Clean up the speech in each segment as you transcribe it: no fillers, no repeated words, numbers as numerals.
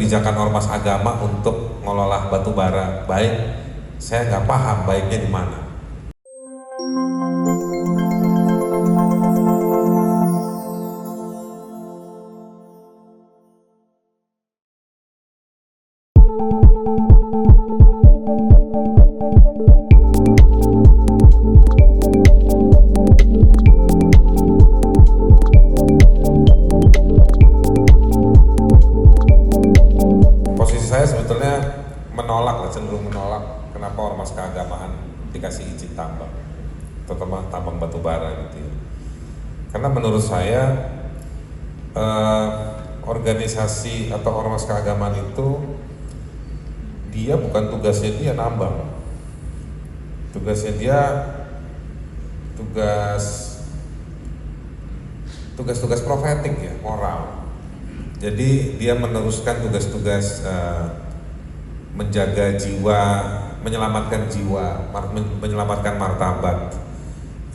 kebijakan ormas agama untuk mengelola batu bara baik, saya nggak paham baiknya di mana. Posisi saya sebetulnya menolak, cenderung menolak kenapa ormas keagamaan dikasih izin tambang, terutama tambang batu bara gitu ya. Karena menurut saya organisasi atau ormas keagamaan itu dia bukan tugasnya dia nambang, tugasnya dia tugas profetik ya, moral. Jadi dia meneruskan tugas-tugas menjaga jiwa, menyelamatkan jiwa, menyelamatkan martabat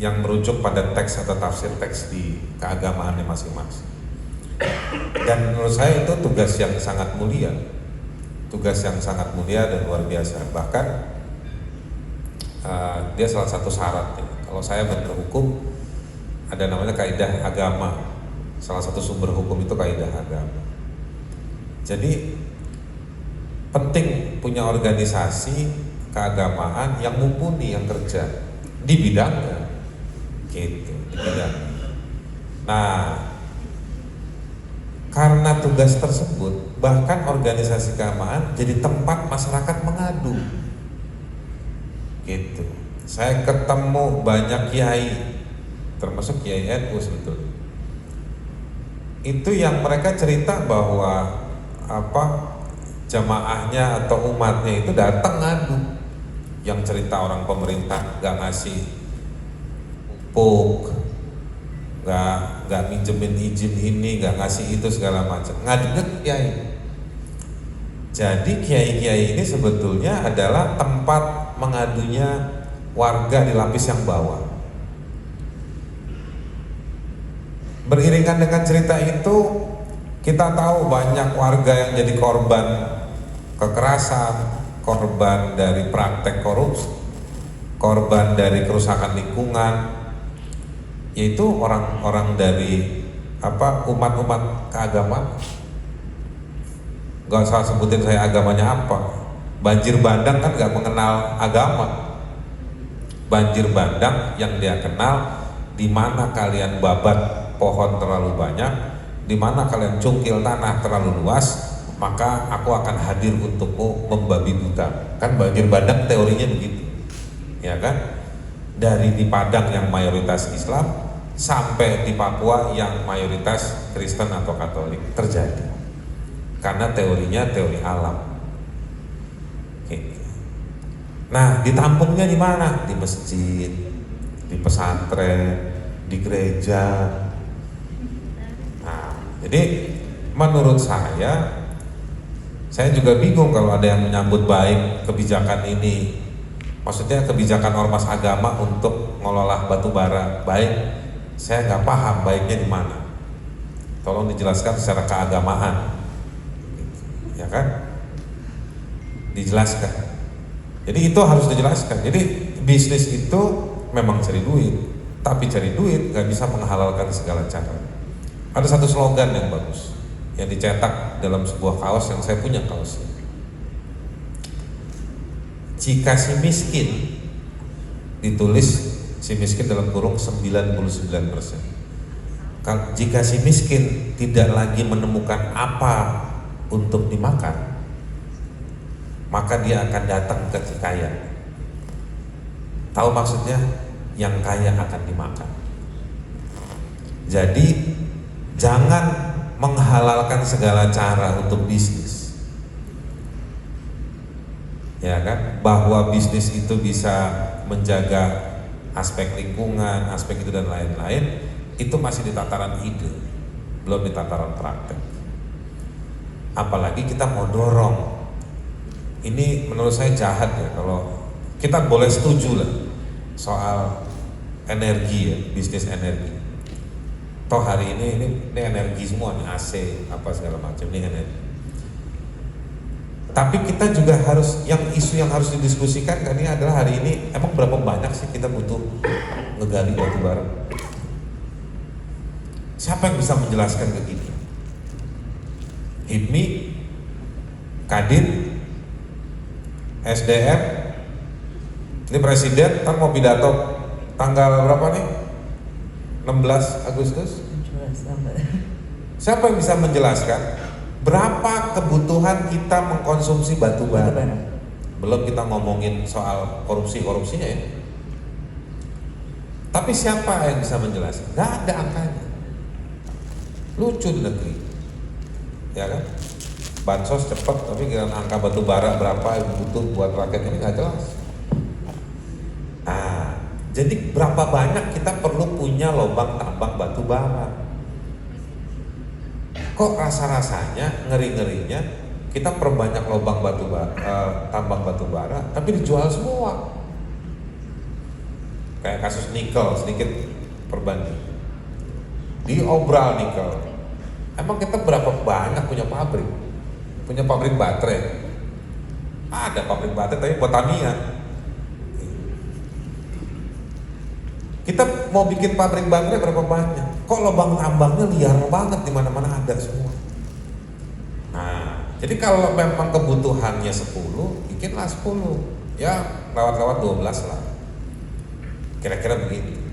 yang merujuk pada teks atau tafsir teks di keagamaannya masing-masing. Dan menurut saya itu tugas yang sangat mulia, dan luar biasa. Bahkan dia salah satu syarat ya. Kalau saya berhukum ada namanya kaidah agama. Salah satu sumber hukum itu kaidah agama. Jadi penting punya organisasi keagamaan yang mumpuni, yang kerja di bidangnya, gitu, di bidangnya. Nah, karena tugas tersebut, bahkan organisasi keagamaan jadi tempat masyarakat mengadu, gitu. Saya ketemu banyak kiai, termasuk kiai NU sebetulnya. Itu yang mereka cerita bahwa jamaahnya atau umatnya itu datang ngadu. Yang cerita orang pemerintah gak ngasih pupuk, gak minjemin izin ini, gak ngasih itu segala macam. Ngadunya kiai. Jadi kiai-kiai ini sebetulnya adalah tempat mengadunya warga di lapis yang bawah. Beriringan dengan cerita itu, kita tahu banyak warga yang jadi korban kekerasan, korban dari praktek korupsi, korban dari kerusakan lingkungan, yaitu orang-orang dari umat-umat keagamaan. Gak usah sebutin saya agamanya apa. Banjir bandang kan gak mengenal agama. Banjir bandang yang dia kenal, di mana kalian babat pohon terlalu banyak, di mana kalian cungkil tanah terlalu luas, maka aku akan hadir untukmu membabi buta. Kan banjir bandang teorinya begitu, ya kan? Dari di Padang yang mayoritas Islam sampai di Papua yang mayoritas Kristen atau Katolik terjadi. Karena teorinya teori alam. Nah, ditampungnya di mana? Di masjid, di pesantren, di gereja. Jadi menurut saya juga bingung kalau ada yang menyambut baik kebijakan ini. Maksudnya kebijakan ormas agama untuk mengelola batu bara baik, saya nggak paham baiknya di mana. Tolong dijelaskan secara keagamaan, ya kan? Dijelaskan. Jadi itu harus dijelaskan. Jadi bisnis itu memang cari duit, tapi cari duit nggak bisa menghalalkan segala cara. Ada satu slogan yang bagus yang dicetak dalam sebuah kaos yang saya punya kaosnya. Jika si miskin, ditulis si miskin dalam kurung 99%. Jika si miskin tidak lagi menemukan apa untuk dimakan, maka dia akan datang ke si kaya. Tahu maksudnya? Yang kaya akan dimakan. Jadi jangan menghalalkan segala cara untuk bisnis, ya kan? Bahwa bisnis itu bisa menjaga aspek lingkungan, aspek itu dan lain-lain, itu masih di tataran ide, belum di tataran praktek. Apalagi kita mau dorong, ini menurut saya jahat ya kalau kita boleh setuju lah soal energi ya, bisnis energi. Toh hari ini energi semua nih, AC apa segala macam, ini energi. Tapi kita juga harus, yang isu yang harus didiskusikan kan ini adalah hari ini, emang berapa banyak sih kita butuh ngegali batu bara? Siapa yang bisa menjelaskan ke kita? HIPMI, Kadin, SDM, ini presiden kan mau pidato tanggal berapa nih? 16 Agustus? Siapa yang bisa menjelaskan berapa kebutuhan kita mengkonsumsi batu bara? Belum kita ngomongin soal korupsinya ya. Tapi siapa yang bisa menjelaskan? Nggak ada angkanya. Lucu di negeri, ya kan? Bansos cepat, tapi dengan angka batu bara berapa yang butuh buat rakyat ini nggak jelas. Jadi berapa banyak kita perlu punya lubang tambang batu bara? Kok rasa-rasanya, ngeri-ngerinya kita perbanyak lubang batu bara, tambang batu bara, tapi dijual semua. Kayak kasus nikel, sedikit perbanding. Diobral nikel. Emang kita berapa banyak punya pabrik? Punya pabrik baterai? Ada pabrik baterai tapi buat Tamiya. Kita mau bikin pabrik baterai berapa banyak? Kok lubang tambangnya liar banget, di mana-mana ada semua. Nah, jadi kalau memang kebutuhannya 10, bikinlah 10. Ya, lewat-lewat 12 lah. Kira-kira begitu.